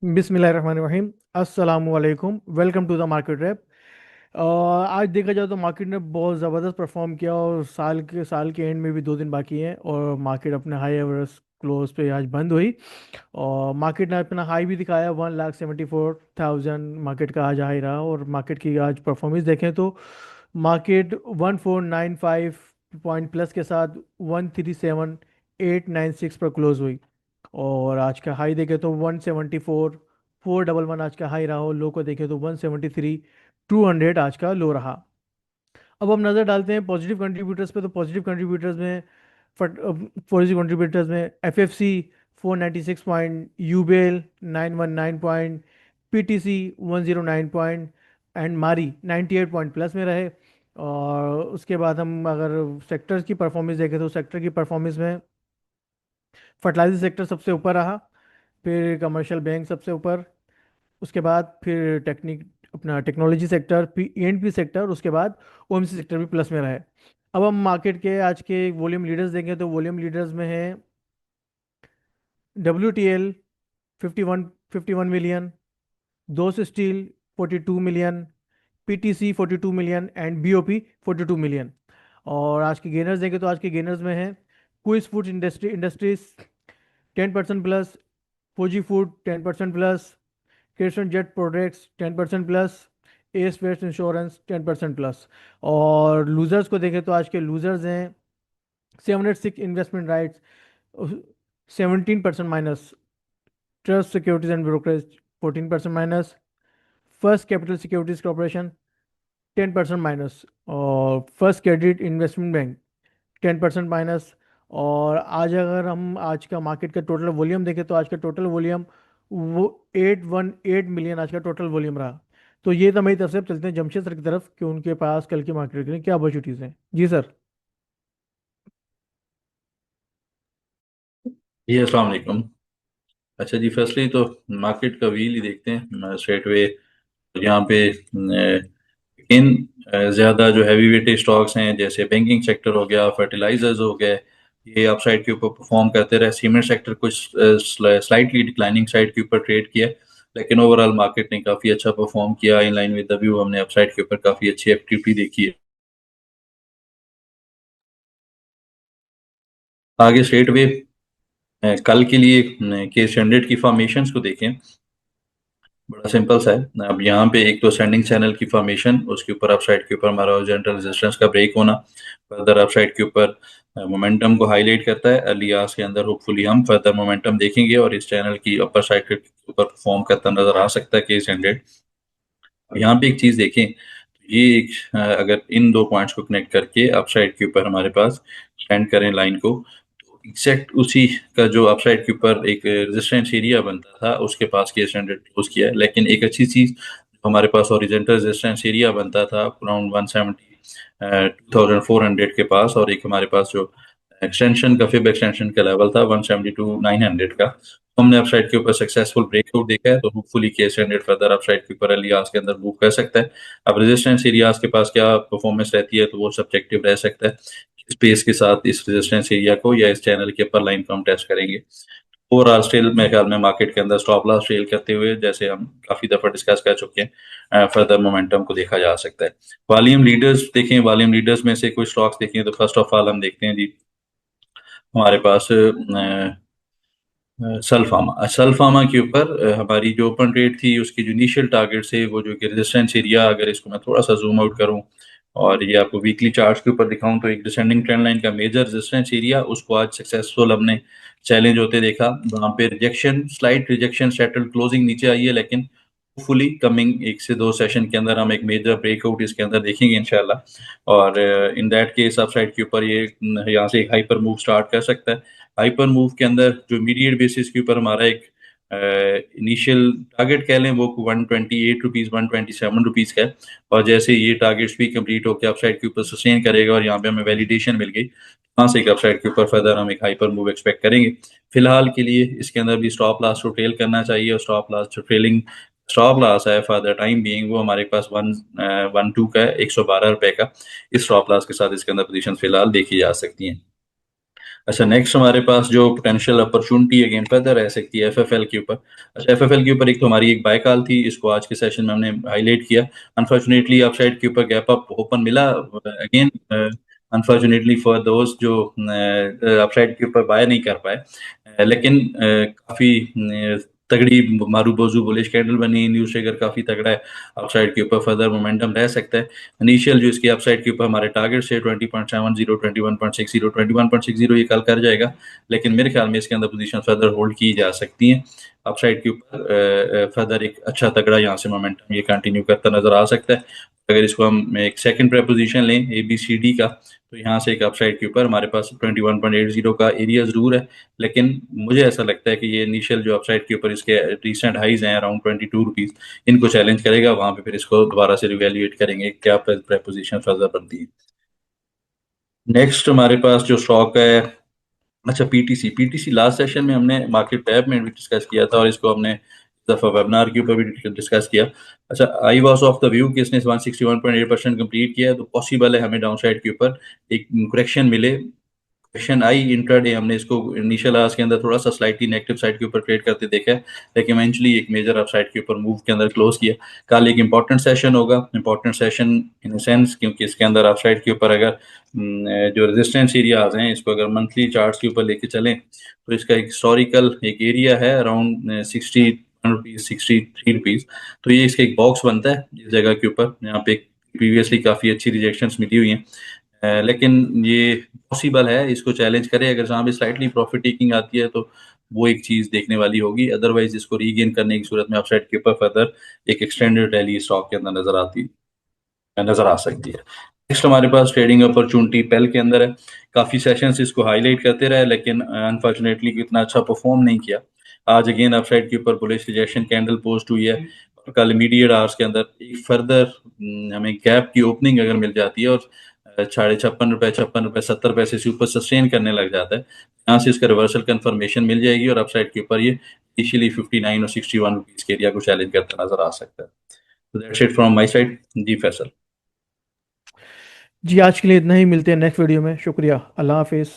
बिस्मिल्लाहिर्रहमानिर्रहीम। अस्सलाम वालेकुम। Welcome to the market rap. आज देखा जाए तो मार्केट ने बहुत ज़बरदस्त परफॉर्म किया और साल के एंड में भी 2 दिन बाकी हैं और मार्केट अपने हाई एवरेज क्लोज पे आज बंद हुई। और मार्केट ने अपना हाई भी दिखाया, 1,74,000 मार्केट का आज हाई रहा। और मार्केट की आज परफॉर्मेंस देखें तो मार्केट 1,495 पॉइंट प्लस के साथ 1,37,896 पर क्लोज हुई। और आज का हाई देखें तो 174,411 आज का हाई रहा और लो को देखें तो 173,200 आज का लो रहा। अब हम नज़र डालते हैं पॉजिटिव कंट्रीब्यूटर्स पे। तो पॉजिटिव कंट्रीब्यूटर्स में पॉजिटिव कंट्रीब्यूटर्स में FFC 496 point, UBL 919 point, PTC 109 point and Mari 98 point plus में रहे। और उसके बाद हम अगर सेक्टर्स की परफॉर्मेंस देखें तो सेक्टर की परफॉर्मेंस में फर्टिलाइजर सेक्टर सबसे ऊपर रहा, फिर कमर्शियल बैंक सबसे ऊपर, उसके बाद फिर अपना टेक्नोलॉजी सेक्टर, पी सेक्टर, उसके बाद ओएमसी सेक्टर भी प्लस में रहे। अब हम मार्केट के आज के वॉल्यूम लीडर्स देंगे तो वॉल्यूम लीडर्स में है WTL 51 मिलियन, दोस्त steel 42 million, PTC 42 million and BOP 42 million. और आज के गेनर्स देंगे तो आज के गेनर्स में है Quice food industries 10% plus, Fauji food 10% plus, Crescent jute products 10% plus, east west insurance 10% plus. और लूजर्स को देखें तो आज के लूजर्स हैं 706 investment rights 17% minus, trust securities and brokerage 14% minus, first capital securities corporation 10% minus, और first credit investment bank 10% minus. और आज अगर हम आज का मार्केट का टोटल वॉल्यूम देखें तो आज का टोटल वॉल्यूम वो 818 मिलियन आज का टोटल वॉल्यूम रहा। तो ये तो मेरी तरफ से। अब चलते हैं जमशेद सर की तरफ कि उनके पास कल की मार्केट के लिए क्या अपॉर्चुनिटीज़ हैं। जी सर। जी अस्सलाम वालेकुम। अच्छा जी, फर्स्टली तो मार्केट का व्हील ही देखते हैं स्ट्रेट वे। यहाँ पे इन ज़्यादा जो हैवी वेटेड स्टॉक्स हैं जैसे बैंकिंग सेक्टर हो गया, फर्टिलाइजर्स हो गए, ये अपसाइड के ऊपर परफॉर्म करते रहे। सीमेंट सेक्टर कुछ स्लाइटली डिक्लाइनिंग साइड के ऊपर ट्रेड किया, लेकिन ओवरऑल मार्केट ने काफ़ी अच्छा परफॉर्म किया। In line with the view हमने अपसाइड के ऊपर काफ़ी अच्छी एक्टिविटी देखी है। आगे स्ट्रेट वे कल के लिए केस 100 की फॉर्मेशंस को देखें। बड़ा सिंपल सा है। अब यहाँ पे एक तो सेंडिंग चैनल की फॉर्मेशन, उसके ऊपर अपसाइड के ऊपर हमारा हॉरिजॉन्टल रेजिस्टेंस का ब्रेक होना, फर्दर अपसाइड के ऊपर मोमेंटम को हाईलाइट करता है। अर्ली आवर्स के अंदर होपफुली हम फर्दर मोमेंटम देखेंगे और इस चैनल की अपर साइड के ऊपर परफॉर्म करता नजर आ सकता है केस 100। यहाँ पे एक चीज देखें, ये एक अगर इन दो पॉइंट्स को कनेक्ट करके अपसाइड के ऊपर हमारे पास स्टैंड करें लाइन को, तो एग्जैक्ट उसी का जो अपसाइड के ऊपर एक रेजिस्टेंस एरिया बनता था उसके पास केस 100 क्लोज किया है। लेकिन एक अच्छी चीज, जो हमारे पास ओरिजेंटल रेजिस्टेंस एरिया बनता था अराउंड 170 2400 के पास, और एक हमारे पास जो एक्सटेंशन का फिब एक्सटेंशन का लेवल था 172 900 का, हमने अपसाइड के ऊपर सक्सेसफुल ब्रेकआउट देखा है। तो होपफुली केस 100 फर्दर अपसाइड के ऊपर अर्ली आवर्स के अंदर मूव कर सकता है। अब रेजिस्टेंस एरियाज के पास क्या परफॉर्मेंस रहती है तो वो सब्जेक्टिव रह सकता है। स्पेस के साथ इस रेजिस्टेंस एरिया को या इस चैनल के अपर लाइन को हम टेस्ट करेंगे। ओवरऑल स्टिल मेरे ख्याल में मार्केट के अंदर स्टॉप लॉस ट्रेल करते हुए, जैसे हम काफी दफा डिस्कस कर चुके हैं, फर्दर मोमेंटम को देखा जा सकता है। वॉल्यूम लीडर्स देखें, वॉल्यूम लीडर्स में से कुछ स्टॉक्स देखें तो फर्स्ट ऑफ ऑल हम देखते हैं जी हमारे पास सल्फामा के ऊपर हमारी जो ओपन रेट थी, उसकी जो इनिशियल टारगेट से वो जो कि रेजिस्टेंस एरिया, अगर इसको मैं थोड़ा सा जूम आउट करूं और ये आपको वीकली चार्ट्स के ऊपर दिखाऊं, तो एक डिसेंडिंग ट्रेंड लाइन का मेजर रेजिस्टेंस एरिया, उसको आज सक्सेसफुल हमने चैलेंज होते देखा। वहां पे rejection, slight rejection, settle closing नीचे आई है, लेकिन फुली कमिंग 1 से 2 सेशन के अंदर हम एक मेजर ब्रेकआउट इसके अंदर देखेंगे इंशाल्लाह। और इन दैट केस अपसाइड के ऊपर ये यहाँ से एक हाइपर मूव स्टार्ट कर सकता है। हाइपर मूव के अंदर जो इमीडिएट बेसिस के ऊपर हमारा एक इनिशियल टारगेट कह लें वो 128 रुपीज़ 127 रुपीज़ का है, और जैसे ये टारगेट्स भी कंप्लीट होकर अपसाइड के ऊपर सस्टेन करेगा और यहाँ पे हमें वैलिडेशन मिल गई, वहाँ से एक अपसाइड के ऊपर फर्दर हम एक हाइपर मूव एक्सपेक्ट करेंगे। फिलहाल के लिए इसके अंदर भी स्टॉप लॉस को ट्रेल करना चाहिए, और स्टॉप लॉस जो ट्रेलिंग स्टॉप लॉस है फॉर द टाइम बीइंग वो हमारे पास 112 का है, 112 रुपए का। इस स्टॉप लॉस के साथ इसके अंदर पोजीशन फिलहाल देखी जा सकती हैं। अच्छा, नेक्स्ट हमारे पास जो पोटेंशियल अपॉर्चुनिटी अगेन फर्दर रह सकती है एफएफएल के ऊपर। अच्छा, एफएफएल के ऊपर एक तो हमारी एक बाय कॉल थी, इसको आज के सेशन में हमने हाईलाइट किया। अनफॉर्चुनेटली अपसाइड के ऊपर गैप अप ओपन मिला अगेन। अनफॉर्चुनेटली फॉर दोस्त जो अपसाइड के ऊपर बाय नहीं कर पाए, लेकिन काफी तगड़ी मारूबोजू बुलिश कैंडल बनी, न्यूज ट्रिगर काफी तगड़ा है, अपसाइड के ऊपर फर्दर मोमेंटम रह सकता है। इनिशियल जो इसकी अपसाइड के ऊपर हमारे टारगेट से 20.70, 21.60, 21.60 ये कल कर जाएगा, लेकिन मेरे ख्याल में इसके अंदर पोजीशन फर्दर होल्ड की जा सकती हैं। अपसाइड के ऊपर फर्दर एक अच्छा तगड़ा यहाँ से मोमेंटम ये कंटिन्यू करता नजर आ सकता है। अगर इसको हम एक सेकंड प्रेपोजिशन लें ए बी सी डी का, तो यहाँ से एक अपसाइड के ऊपर हमारे पास 21.80 का एरिया जरूर है, लेकिन मुझे ऐसा लगता है कि ये इनिशियल जो अपसाइड के ऊपर इसके रिसेंट हाइज हैं अराउंड 22 रुपीज, इनको चैलेंज करेगा, वहां पे फिर इसको दोबारा से रिवैल्यूएट करेंगे क्या प्रपोजिशन फर्दर बनती है। नेक्स्ट हमारे पास जो स्टॉक है, अच्छा पीटीसी। पीटीसी लास्ट सेशन में हमने मार्केट टैब में भी डिस्कस किया था, और इसको हमने इस दफा वेबिनार के ऊपर भी डिस्कस किया। अच्छा, I was of the view कि इसने 161.8% कंप्लीट किया है, तो पॉसिबल है हमें डाउन साइड के ऊपर एक करेक्शन मिले। क्वेश्चन आई इंट्राडे हमने इसको इनिशियल आवर्स के अंदर थोड़ा सा स्लाइटली नेगेटिव साइड के ऊपर ट्रेड करते देखा है, लेकिन इवेंचुअली एक मेजर अपसाइड के ऊपर मूव के अंदर क्लोज किया। कल एक इंपॉर्टेंट सेशन होगा, इंपॉर्टेंट सेशन इन सेंस क्योंकि इसके अंदर अपसाइड के ऊपर अगर जो रेजिस्टेंस एरियाज हैं इसको अगर मंथली चार्ट्स के ऊपर लेके चलें, तो इसका एक हिस्टोरिकल एक एरिया है अराउंड 60 रुपीज, 63 रुपीज। तो ये इसका एक बॉक्स बनता है इस जगह के ऊपर, यहाँ पे प्रीवियसली काफी अच्छी रिजेक्शंस मिली हुई हैं। लेकिन ये पॉसिबल है इसको चैलेंज करे, अगर जहाँ भी स्लाइटली प्रॉफिट टेकिंग आती है तो वो एक चीज देखने वाली होगी, अदरवाइज इसको रीगेन करने की सूरत में अपसाइड के ऊपर फर्दर एक एक्सटेंडेड रैली स्टॉक के अंदर नजर आ सकती है। नेक्स्ट हमारे पास ट्रेडिंग अपॉर्चुनिटी पेल के अंदर है। काफी सेशंस इसको हाईलाइट करते रहे, लेकिन अनफॉर्चुनेटली इतना अच्छा परफॉर्म नहीं किया। आज अगेन अपसाइड के ऊपर बुलिश रिजेक्शन कैंडल पोस्ट हुई है, और कल इमीडिएट आवर्स के अंदर एक फर्दर हमें गैप की ओपनिंग अगर मिल जाती है, और 56.56 56 रुपए 70 पैसे से ऊपर सस्टेन करने लग जाता है, यहाँ से इसका रिवर्सल कंफर्मेशन मिल जाएगी, और अपसाइड के ऊपर ये इनिशियली 59 और 61 रुपीज के एरिया को चैलेंज करता नजर आ सकता है। तो that's it from my side. जी फैसल। जी आज के लिए इतना ही, मिलते हैं नेक्स्ट वीडियो में। शुक्रिया, अल्लाह हाफिज़।